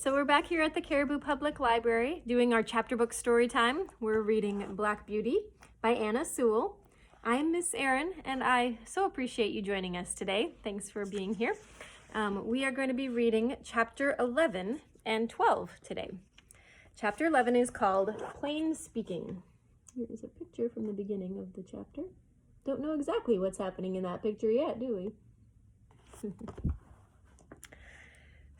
So we're back here at the Caribou Public Library doing our chapter book story time. We're reading Black Beauty by Anna Sewell. I'm Miss Erin, and I so appreciate you joining us today. Thanks for being here. We are going to be reading chapter 11 and 12 today. Chapter 11 is called Plain Speaking. Here is a picture from the beginning of the chapter. Don't know exactly what's happening in that picture yet, do we?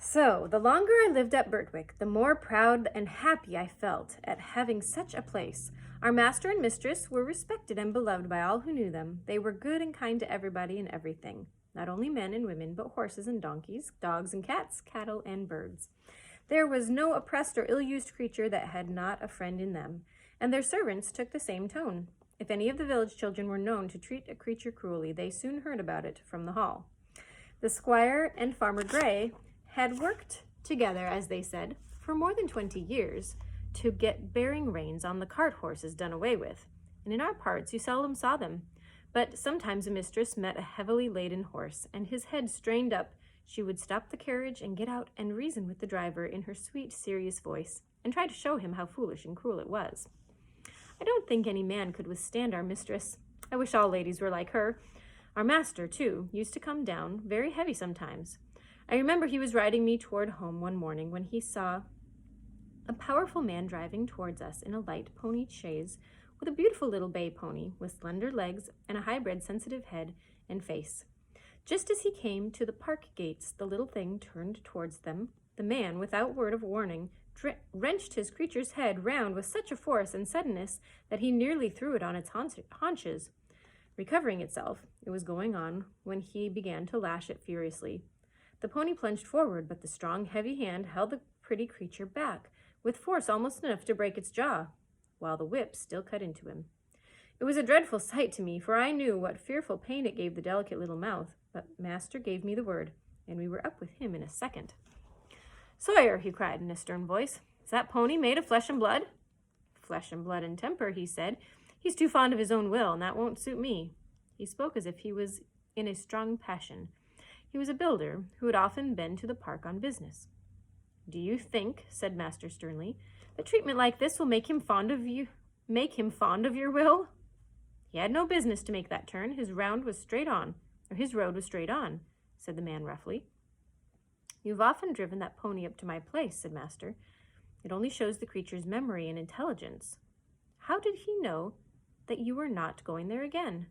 So, the longer I lived at Birtwick, the more proud and happy I felt at having such a place. Our master and mistress were respected and beloved by all who knew them. They were good and kind to everybody and everything, not only men and women, but horses and donkeys, dogs and cats, cattle and birds. There was no oppressed or ill-used creature that had not a friend in them, and their servants took the same tone. If any of the village children were known to treat a creature cruelly, they soon heard about it from the hall. The squire and Farmer Gray had worked together, as they said, for more than 20 years to get bearing reins on the cart horses done away with, and in our parts you seldom saw them. But sometimes a mistress met a heavily laden horse, and his head strained up. She would stop the carriage and get out and reason with the driver in her sweet, serious voice, and try to show him how foolish and cruel it was. I don't think any man could withstand our mistress. I wish all ladies were like her. Our master, too, used to come down, very heavy sometimes. I remember he was riding me toward home one morning when he saw a powerful man driving towards us in a light pony chaise with a beautiful little bay pony with slender legs and a high-bred sensitive head and face. Just as he came to the park gates, the little thing turned towards them. The man, without word of warning, wrenched his creature's head round with such a force and suddenness that he nearly threw it on its haunches. Recovering itself, it was going on when he began to lash it furiously. The pony plunged forward, but the strong, heavy hand held the pretty creature back, with force almost enough to break its jaw, while the whip still cut into him. It was a dreadful sight to me, for I knew what fearful pain it gave the delicate little mouth, but master gave me the word, and we were up with him in a second. "Sawyer," he cried in a stern voice, "is that pony made of flesh and blood?" "Flesh and blood and temper," he said. "He's too fond of his own will, and that won't suit me." He spoke as if he was in a strong passion. He was a builder who had often been to the park on business. "Do you think," said master sternly, "that treatment like this will make him fond of your will?" "He had no business to make that turn. His road was straight on, said the man roughly. "You've often driven that pony up to my place," said master. "It only shows the creature's memory and intelligence. How did he know that you were not going there again?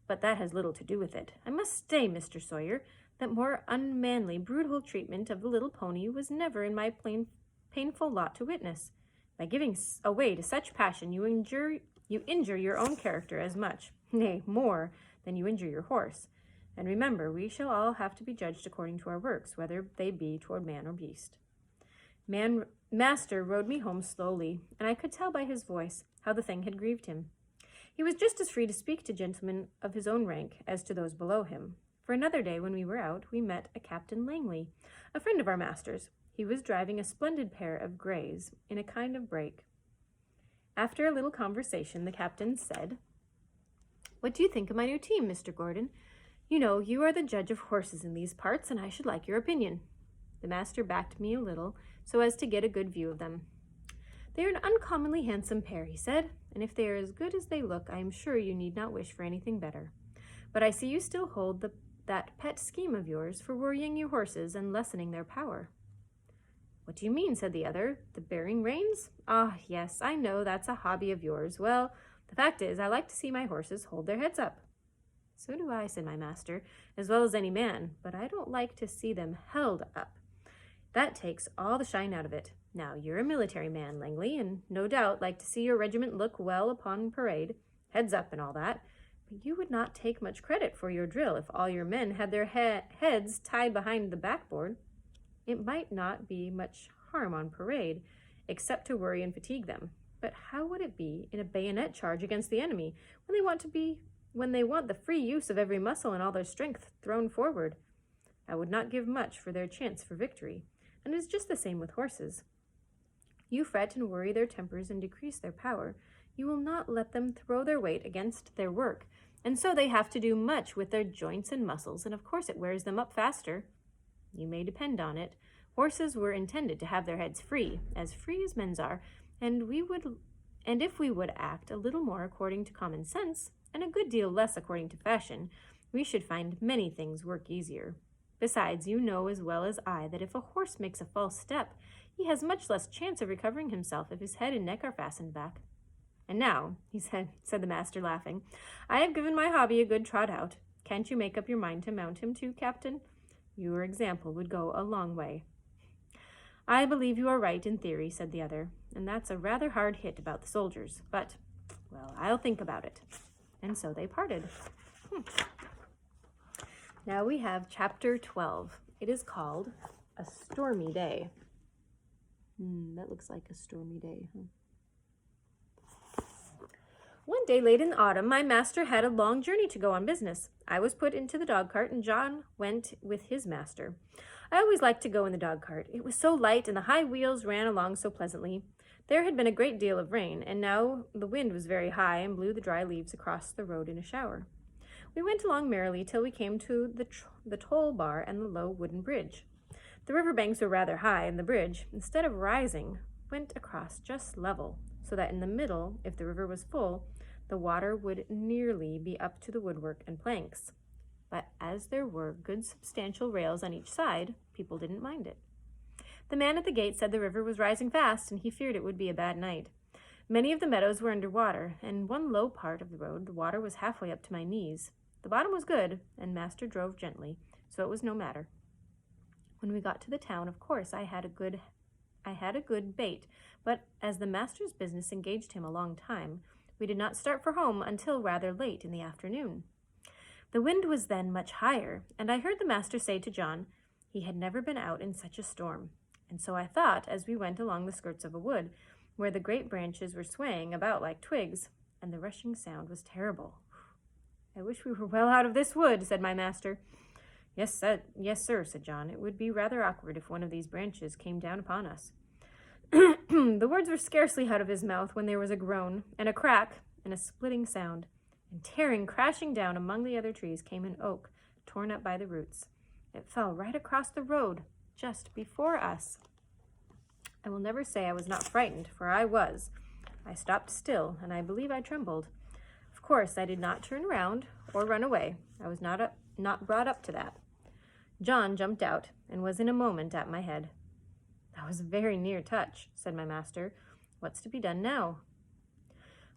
But that has little to do with it. I must say, Mr. Sawyer, that more unmanly, brutal treatment of the little pony was never in my painful lot to witness. By giving away to such passion, you injure your own character as much, nay, more, than you injure your horse. And remember, we shall all have to be judged according to our works, whether they be toward man or beast." Master rode me home slowly, and I could tell by his voice how the thing had grieved him. He was just as free to speak to gentlemen of his own rank as to those below him. For another day, when we were out, we met a Captain Langley, a friend of our master's. He was driving a splendid pair of greys in a kind of break. After a little conversation, the captain said, "What do you think of my new team, Mr. Gordon? You know, you are the judge of horses in these parts, and I should like your opinion." The master backed me a little, so as to get a good view of them. "They are an uncommonly handsome pair," he said, "and if they are as good as they look, I am sure you need not wish for anything better. But I see you still hold that pet scheme of yours for worrying your horses and lessening their power." "What do you mean?" said the other. "The bearing reins? Ah, yes, I know that's a hobby of yours. Well, the fact is, I like to see my horses hold their heads up." "So do I," said my master, "as well as any man, but I don't like to see them held up. That takes all the shine out of it. Now, you're a military man, Langley, and no doubt like to see your regiment look well upon parade, heads up and all that, but you would not take much credit for your drill if all your men had their heads tied behind the backboard. It might not be much harm on parade, except to worry and fatigue them. But how would it be in a bayonet charge against the enemy, when they want the free use of every muscle and all their strength thrown forward? I would not give much for their chance for victory, and it is just the same with horses. You fret and worry their tempers and decrease their power. You will not let them throw their weight against their work, and so they have to do much with their joints and muscles, and of course it wears them up faster. You may depend on it, Horses were intended to have their heads free as men's are, and if we would act a little more according to common sense, and a good deal less according to fashion, we should find many things work easier. Besides, you know as well as I that if a horse makes a false step, he has much less chance of recovering himself if his head and neck are fastened back. And now, said the master, laughing, I have given my hobby a good trot out. Can't you make up your mind to mount him too, Captain? Your example would go a long way. I believe you are right in theory, said the other, and that's a rather hard hit about the soldiers, but, well, I'll think about it. And so they parted. Now we have chapter 12. It is called A Stormy Day. That looks like a stormy day, huh? One day late in the autumn, my master had a long journey to go on business. I was put into the dog cart, and John went with his master. I always liked to go in the dog cart. It was so light, and the high wheels ran along so pleasantly. There had been a great deal of rain, and now the wind was very high and blew the dry leaves across the road in a shower. We went along merrily till we came to the toll bar and the low wooden bridge. The river banks were rather high, and the bridge, instead of rising, went across just level, so that in the middle, if the river was full, the water would nearly be up to the woodwork and planks. But as there were good substantial rails on each side, people didn't mind it. The man at the gate said the river was rising fast, and he feared it would be a bad night. Many of the meadows were under water, and one low part of the road the water was halfway up to my knees. The bottom was good, and master drove gently, so it was no matter. When we got to the town, of course, I had a good bait, but as the master's business engaged him a long time, we did not start for home until rather late in the afternoon. The wind was then much higher, and I heard the master say to John he had never been out in such a storm. And so I thought, as we went along the skirts of a wood, where the great branches were swaying about like twigs, and the rushing sound was terrible. I wish we were well out of this wood, said my master. Yes, sir, said John. It would be rather awkward if one of these branches came down upon us. The words were scarcely out of his mouth when there was a groan, and a crack, and a splitting sound, and tearing, crashing down among the other trees came an oak, torn up by the roots. It fell right across the road, just before us. I will never say I was not frightened, for I was. I stopped still, and I believe I trembled. Of course, I did not turn round or run away. I was not brought up to that. John jumped out, and was in a moment at my head. That was a very near touch, said my master. What's to be done now?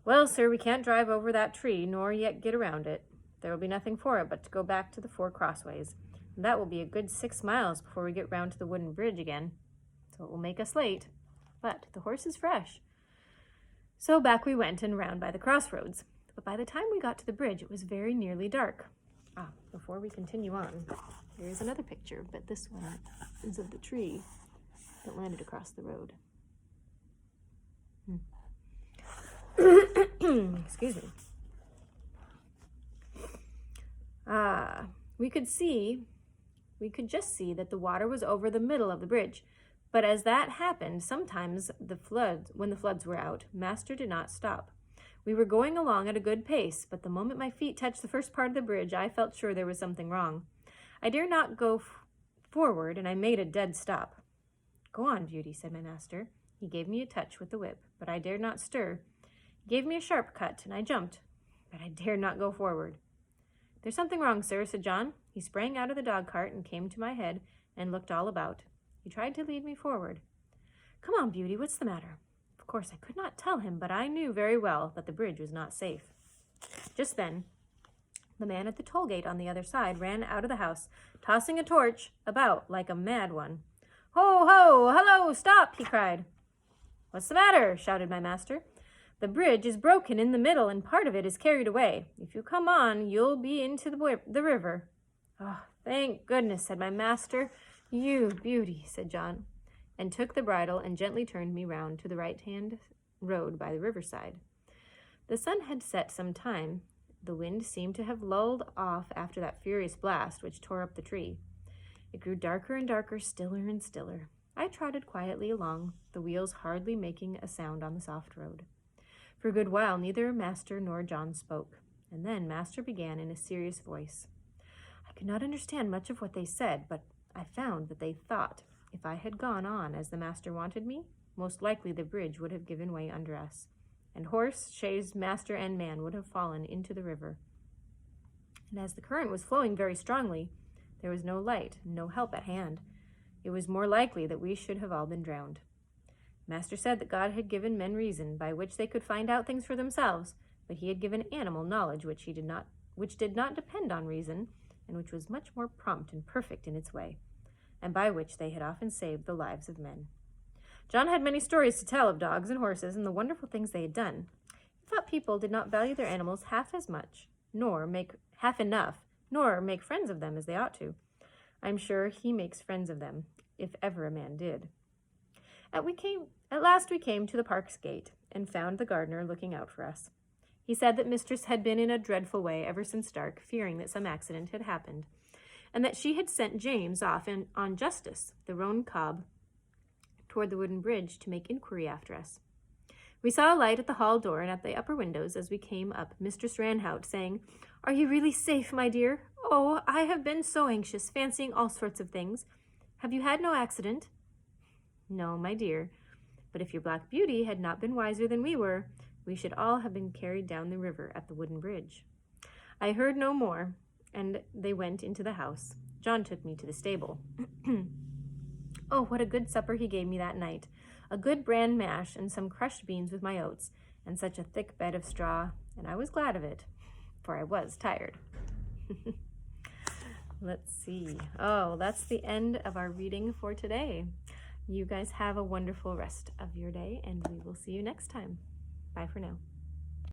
Well, sir, we can't drive over that tree, nor yet get around it. There will be nothing for it but to go back to the 4 crossways. And that will be a good 6 miles before we get round to the wooden bridge again. So it will make us late. But the horse is fresh. So back we went and round by the crossroads. But by the time we got to the bridge, it was very nearly dark. Before we continue on, there is another picture, but this one is of the tree that landed across the road. Excuse me. We could just see that the water was over the middle of the bridge. But as that happened, sometimes when the floods were out, master did not stop. We were going along at a good pace, but the moment my feet touched the first part of the bridge, I felt sure there was something wrong. I dare not go forward, and I made a dead stop. Go on, Beauty, said my master. He gave me a touch with the whip, but I dared not stir. He gave me a sharp cut, and I jumped, but I dared not go forward. There's something wrong, sir, said John. He sprang out of the dog cart and came to my head and looked all about. He tried to lead me forward. Come on, Beauty, what's the matter? Of course, I could not tell him, but I knew very well that the bridge was not safe. Just then, the man at the toll gate on the other side ran out of the house, tossing a torch about like a mad one. Ho, ho, hello, stop, he cried. What's the matter? Shouted my master. The bridge is broken in the middle, and part of it is carried away. If you come on, you'll be into the river. Oh, thank goodness, said my master. You beauty, said John, and took the bridle and gently turned me round to the right-hand road by the riverside. The sun had set some time. The wind seemed to have lulled off after that furious blast which tore up the tree. It grew darker and darker, stiller and stiller. I trotted quietly along, the wheels hardly making a sound on the soft road. For a good while neither master nor John spoke, and then master began in a serious voice. I could not understand much of what they said, but I found that they thought, If I had gone on as the master wanted me, most likely the bridge would have given way under us, and horse, chaise, master, and man would have fallen into the river. And as the current was flowing very strongly, there was no light, no help at hand. It was more likely that we should have all been drowned. Master said that God had given men reason by which they could find out things for themselves, but he had given animal knowledge which did not depend on reason, and which was much more prompt and perfect in its way, and by which they had often saved the lives of men. John had many stories to tell of dogs and horses and the wonderful things they had done. He thought people did not value their animals half as much, nor make half enough, nor make friends of them as they ought to. I'm sure he makes friends of them, if ever a man did. At last we came to the park's gate, and found the gardener looking out for us. He said that mistress had been in a dreadful way ever since dark, fearing that some accident had happened, and that she had sent James off on Justice, the roan cob, toward the wooden bridge to make inquiry after us. We saw a light at the hall door and at the upper windows. As we came up, mistress ran out, saying, "Are you really safe, my dear? Oh, I have been so anxious, fancying all sorts of things. Have you had no accident?" "No, my dear, but if your Black Beauty had not been wiser than we were, we should all have been carried down the river at the wooden bridge." I heard no more, and they went into the house. John took me to the stable. Oh, what a good supper he gave me that night. A good bran mash and some crushed beans with my oats, and such a thick bed of straw, and I was glad of it, for I was tired. Let's see. Oh, that's the end of our reading for today. You guys have a wonderful rest of your day, and we will see you next time. Bye for now.